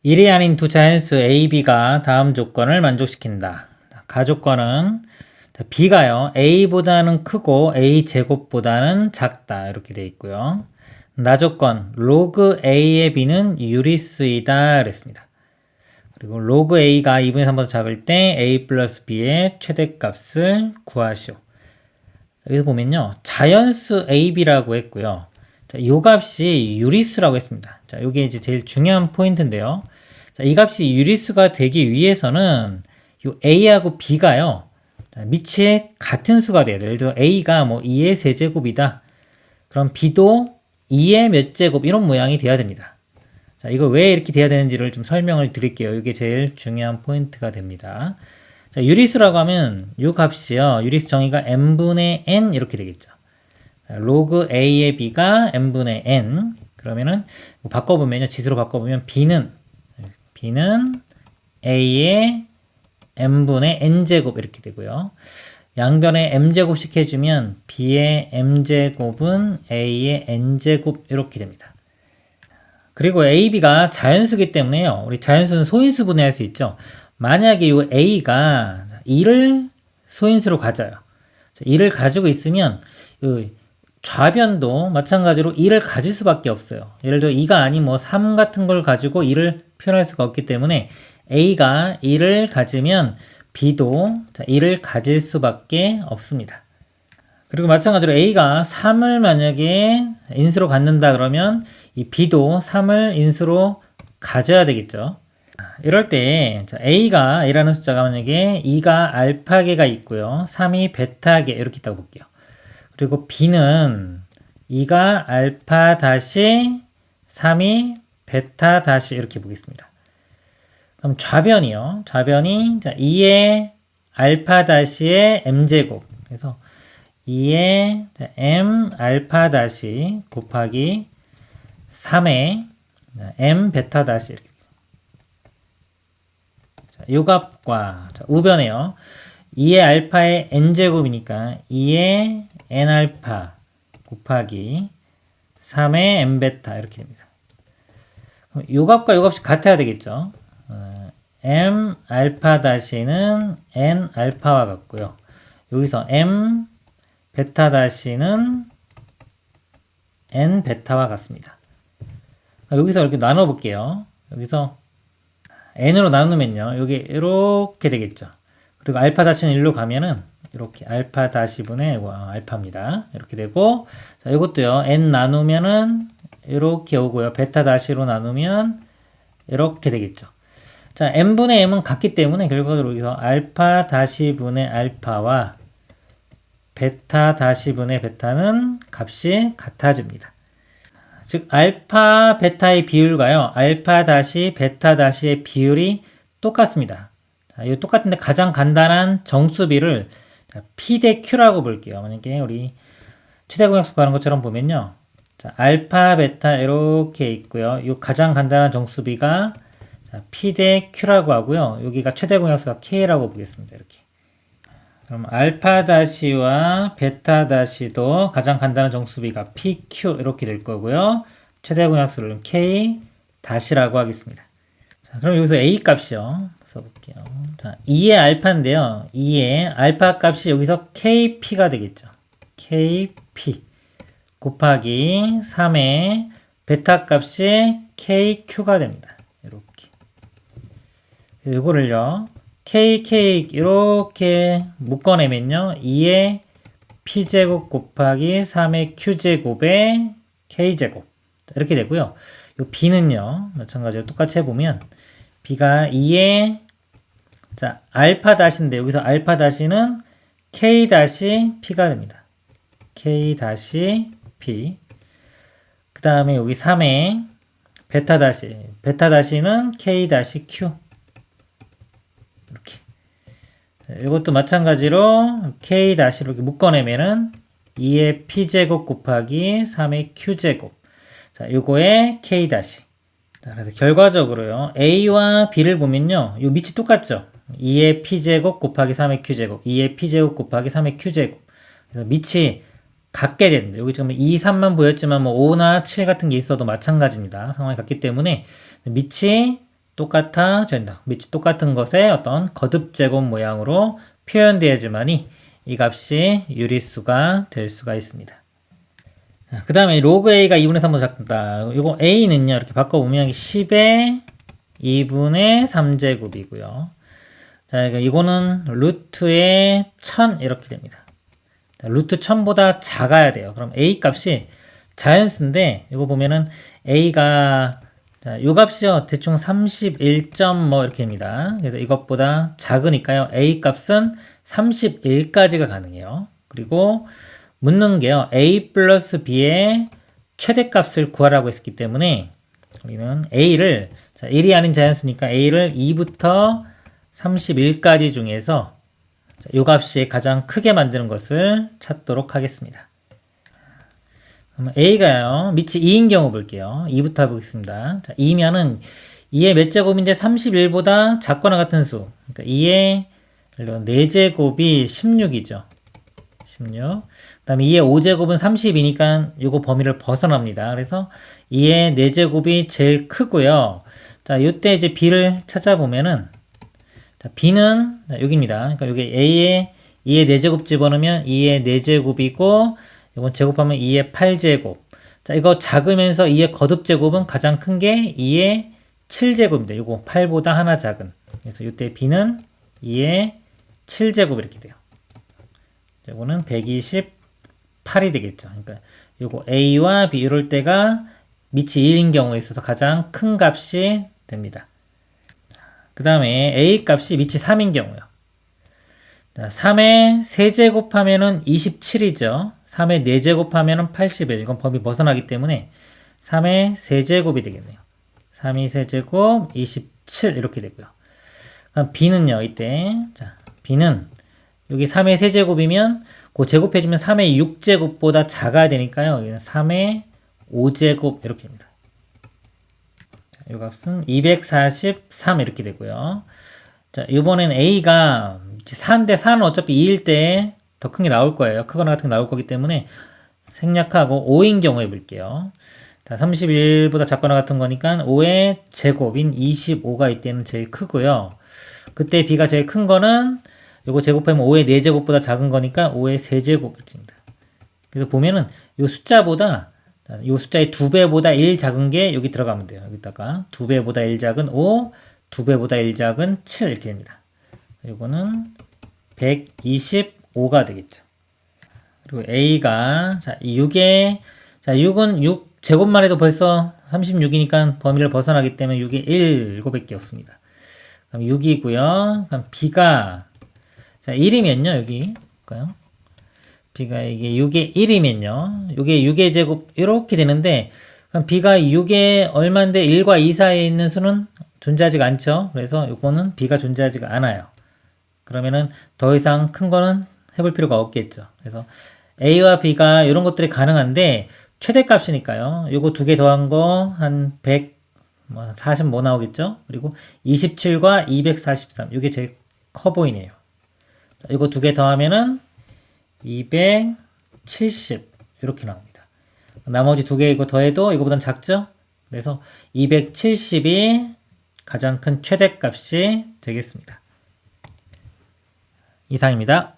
일이 아닌 두 자연수 A, B가 다음 조건을 만족시킨다. 가조건은 B가요, A보다는 크고 A 제곱보다는 작다. 이렇게 되어 있고요. 나조건, 로그 A의 B는 유리수이다. 그랬습니다. 그리고 로그 A가 2분의 3보다 작을 때 A 플러스 B의 최대값을 구하시오. 여기서 보면요, 자연수 AB라고 했고요. 자, 이 값이 유리수라고 했습니다. 자, 이게 이제 제일 중요한 포인트인데요. 자, 이 값이 유리수가 되기 위해서는 이 A하고 B가요, 밑에 같은 수가 돼야 돼요. 예를 들어 A가 뭐 2의 세제곱이다. 그럼 B도 2의 몇 제곱 이런 모양이 돼야 됩니다. 자, 이거 왜 이렇게 돼야 되는지를 좀 설명을 드릴게요. 이게 제일 중요한 포인트가 됩니다. 자, 유리수라고 하면 이 값이요, 유리수 정의가 n분의 n 이렇게 되겠죠. 자, 로그 a의 b가 n분의 n. 그러면은 바꿔보면요, 지수로 바꿔보면 b는 a의 n분의 n제곱 이렇게 되고요. 양변에 m제곱씩 해주면 b의 m제곱은 a의 n제곱 이렇게 됩니다. 그리고 a, b가 자연수기 때문에요, 우리 자연수는 소인수 분해할 수 있죠. 만약에 이 a가 2를 소인수로 가져요. 2를 가지고 있으면 좌변도 마찬가지로 2를 가질 수밖에 없어요. 예를 들어 2가 아닌 뭐 3 같은 걸 가지고 2를 표현할 수가 없기 때문에 A가 2를 가지면 B도 2를 가질 수밖에 없습니다. 그리고 마찬가지로 A가 3을 만약에 인수로 갖는다 그러면 이 B도 3을 인수로 가져야 되겠죠. 이럴 때 A가, A라는 숫자가 만약에 2가 알파계가 있고요, 3이 베타계 이렇게 있다고 볼게요. 그리고 B는 2가 알파 다시 3이 베타 다시 이렇게 보겠습니다. 그럼 좌변이요, 좌변이 2의 알파 다시의 m제곱, 그래서 2의 m 알파 다시 곱하기 3의 m 베타 다시 이렇게. 자, 요 값과 우변에요, 2의 알파의 n제곱이니까 2의 n알파 곱하기 3의 n베타 이렇게 됩니다. 그럼 요 값과 요 값이 같아야 되겠죠. m 알파 다시는 n 알파와 같고요. 여기서 m 베타 다시는 n 베타와 같습니다. 여기서 이렇게 나눠 볼게요. 여기서 n으로 나누면요, 여기 이렇게 되겠죠. 그리고 알파 다시는 1로 가면은 이렇게 알파 다시분의 알파입니다. 이렇게 되고, 자, 이것도요, n 나누면은 이렇게 오고요, 베타 다시로 나누면 이렇게 되겠죠. 자, n분의 m은 같기 때문에 결과적으로 여기서 알파 다시분의 알파와 베타 다시분의 베타는 값이 같아집니다. 즉 알파 베타의 비율과요, 알파 다시 베타 다시의 비율이 똑같습니다. 자, 이 똑같은데 가장 간단한 정수비를 P 대 Q라고 볼게요. 만약에 우리 최대공약수 구하는 것처럼 보면요, 자, 알파 베타 이렇게 있고요, 이 가장 간단한 정수비가 P 대 Q라고 하고요, 여기가 최대공약수가 K라고 보겠습니다. 이렇게. 그럼 알파 다시와 베타 다시도 가장 간단한 정수비가 PQ 이렇게 될 거고요, 최대공약수를 K 다시라고 하겠습니다. 자, 그럼 여기서 A 값이요, 써볼게요. 자, 2의 알파인데요, 2의 알파 값이 여기서 KP가 되겠죠. KP 곱하기 3의 베타 값이 KQ가 됩니다. 이렇게. 이거를요, KK 이렇게 묶어내면요, 2의 P제곱 곱하기 3의 Q제곱의 K제곱 이렇게 되고요. 이 B는요, 마찬가지로 똑같이 해보면 B가 2의 알파 다시인데 여기서 알파 다시는 K 다시 P가 됩니다. K 다시 P. 그 다음에 여기 3의 베타 다시는 K 다시 Q. 이렇게. 이것도 마찬가지로 K 다시로 이렇게 묶어내면은 2의 P제곱 곱하기 3의 Q제곱. 자, 요거의 K 다시. 자, 그래서 결과적으로요, A와 B를 보면요, 요 밑이 똑같죠. 2의 P제곱 곱하기 3의 Q제곱, 2의 P제곱 곱하기 3의 Q제곱. 그래서 밑이 같게 됩니다. 여기 지금 2, 3만 보였지만 뭐 5나 7 같은 게 있어도 마찬가지입니다. 상황이 같기 때문에 밑이 똑같아진다. 밑이 똑같은 것에 어떤 거듭 제곱 모양으로 표현되어야지만이 이 값이 유리수가 될 수가 있습니다. 그 다음에 로그 A가 2분의 3보다 작다. 이거 A는요, 이렇게 바꿔보면 10의 2분의 3제곱이고요. 자, 이거는 루트의 1000 이렇게 됩니다. 자, 루트 1000보다 작아야 돼요. 그럼 A 값이 자연수인데, 이거 보면은 A가, 자, 요 값이요, 대충 31. 뭐 이렇게 됩니다. 그래서 이것보다 작으니까요, A 값은 31까지가 가능해요. 그리고 묻는 게요, A 플러스 B의 최대값을 구하라고 했기 때문에 우리는 A를, 자, 1이 아닌 자연수니까 A를 2부터 31까지 중에서 요 값이 가장 크게 만드는 것을 찾도록 하겠습니다. 그러면 A가요, 밑이 2인 경우 볼게요. 2부터 보겠습니다. 자, 2면은 2의 몇 제곱인데 31보다 작거나 같은 수. 그러니까 2의 4제곱이 16이죠. 16. 그 다음에 2의 5제곱은 30이니까 요거 범위를 벗어납니다. 그래서 2의 4제곱이 제일 크고요. 자, 요때 이제 B를 찾아보면은, 자, B는, 자, 여기입니다. 그러니까 여기 A에 2의 4제곱 집어넣으면 2의 4제곱이고, 이건 제곱하면 2의 8제곱. 자, 이거 작으면서 2의 거듭 제곱은 가장 큰 게 2의 7제곱입니다. 이거 8보다 하나 작은. 그래서 이때 B는 2의 7제곱 이렇게 돼요. 이거는 128이 되겠죠. 그러니까 요거 A와 B 이럴 때가 밑이 1인 경우에 있어서 가장 큰 값이 됩니다. 그 다음에 A 값이 밑이 3인 경우요. 3의 세제곱하면은 27이죠. 3의 4제곱하면은 81. 이건 범위 벗어나기 때문에 3의 세제곱이 되겠네요. 3의 세제곱 27 이렇게 되고요. 그럼 B는요, 이때. 자, B는 여기 3의 세제곱이면 그 제곱해주면 3의 6제곱보다 작아야 되니까요. 여기는 3의 5제곱 이렇게 됩니다. 자, 이 값은 243 이렇게 되고요. 자, 이번엔 A가 4인데 4는 어차피 2일 때 더 큰 게 나올 거예요. 크거나 같은 게 나올 거기 때문에 생략하고 5인 경우에 볼게요. 자, 31보다 작거나 같은 거니까 5의 제곱인 25가 이때는 제일 크고요. 그때 B가 제일 큰 거는 요거 제곱하면 5의 4제곱보다 작은 거니까 5의 세제곱 이렇게 됩니다. 그래서 보면은 요 숫자보다 요 숫자의 2배보다 1 작은 게 여기 들어가면 돼요. 여기다가 2배보다 1 작은 5, 2배보다 1 작은 7 이렇게 됩니다. 요거는 125가 되겠죠. 그리고 A가 자, 6의 자, 6은 6 제곱만 해도 벌써 36이니까 범위를 벗어나기 때문에 6의 1 7밖에 없습니다. 그럼 6이고요. 그럼 B가 자, 1이면요, 여기 볼까요? B가 이게 6의 1이면요. 이게 6의 제곱 이렇게 되는데 그럼 B가 6의 얼마인데 1과 2 사이에 있는 수는 존재하지가 않죠. 그래서 이거는 B가 존재하지가 않아요. 그러면은 더 이상 큰 거는 해볼 필요가 없겠죠. 그래서 A와 B가 이런 것들이 가능한데 최대값이니까요. 요거 두 개 더한 거 한 140 뭐 나오겠죠? 그리고 27과 243 이게 제일 커 보이네요. 자, 이거 두 개 더하면은 270 이렇게 나옵니다. 나머지 두 개 이거 더해도 이거보단 작죠? 그래서 270이 가장 큰 최대값이 되겠습니다. 이상입니다.